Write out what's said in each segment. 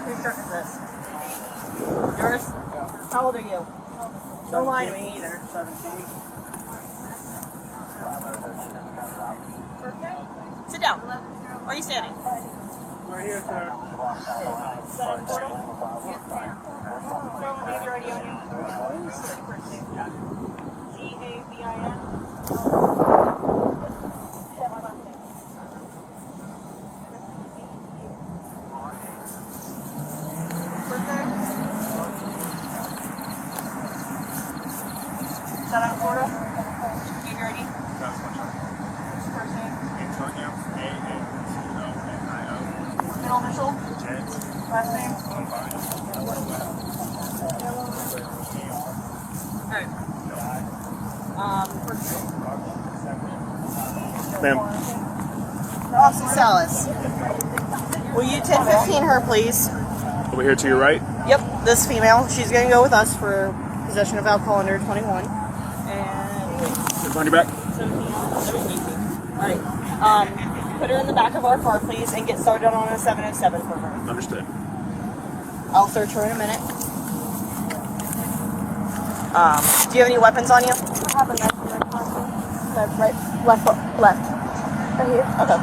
Whose shirt is this? Yours? How old are you? Don't lie to me either. 17. Sit down. Where are you standing? Right here, sir. Is that in portal? Show me your ID on you. G-A-V-I-N. Is that on portal? Give your ID. That's my shirt. First name. Antonio, A-N-T-O-N-I-O. Middle initial. J. Last name. Alright. First name. Ma'am. Officer Salas. Will you 10-15 her, please? Over here to your right. Yep, this female. She's going to go with us for possession of alcohol under 21. And Behind your back. 17. Alright. Put her in the back of our car, please, and get started on a 707 for her. Understood. I'll search her in a minute. Do you have any weapons on you? I have a knife in my pocket. Right, left. Right here. Okay.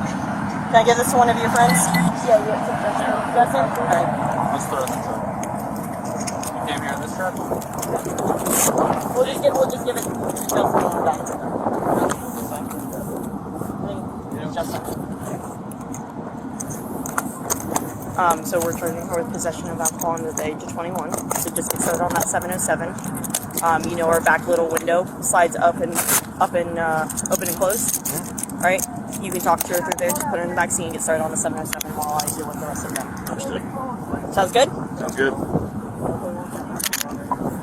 Can I give this to one of your friends? Yeah, it's a Justin? Alright. Let's throw this up. You came here in this truck? We'll just give it to Justin on the back. Justin. So we're charging her with possession of alcohol under the age of 21. So just get started on that 707. You know our back little window slides up and open and close. Mm-hmm. All right. You can talk to her through there. Just put her in the back seat and get started on the 707 while I deal with the rest of them. Understood. Sounds good? Sounds good.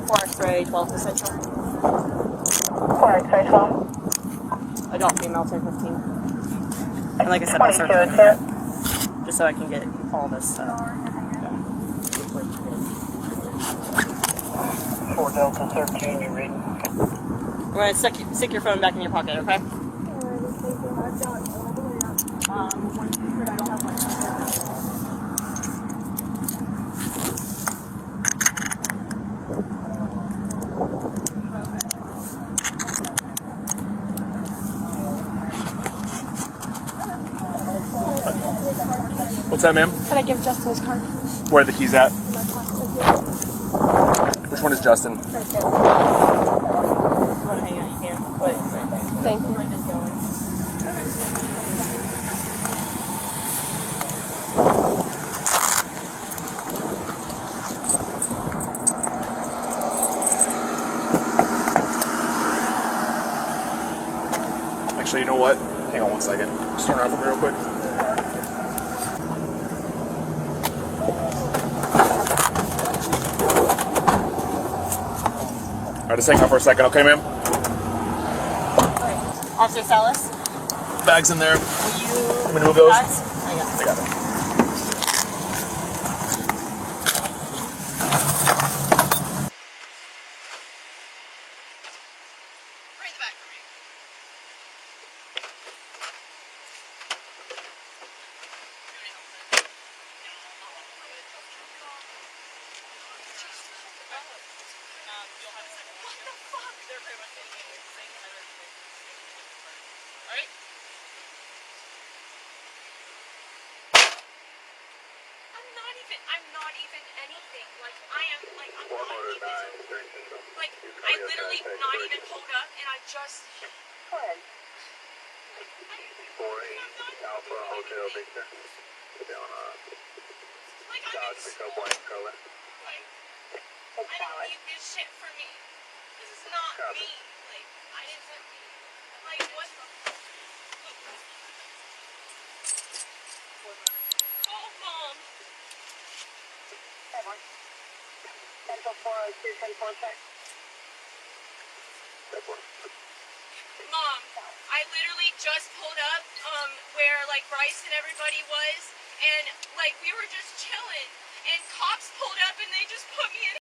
4 X-ray, 12 essential. 4 X-ray 12. Adult female 10-15. And like I said, I'll start just so I can get all this done. 4 Delta 13, you read. We're going to stick your phone back in your pocket, okay? What's that, ma'am? Can I give Justin his card? Where are the keys at? My pocket. Which one is Justin? Right there. You want to hang out, you can. But Thank you. we're just going. Actually, you know what? Hang on one second. Just turn around for me real quick. Alright, just hang on for a second, okay, ma'am? Officer Salas, Bags in there. will you... Want me to move those? Bags? I got it. I got it. Bring the back for me. You'll have a second. What the fuck? They're pretty much getting the same kind of thing. Alright? I'm not even anything. Like, I'm not even, like, I literally not even pulled up, and I just... Go ahead. Alpha Hotel Victor. It's Like, I don't need this shit for me. This is not me. Like, I didn't... Like, what the... Oh, Mom. Central 402, 10-4 check. Mom, I literally just pulled up where like Bryce and everybody was, and like we were just chilling, and cops pulled up and they just put me in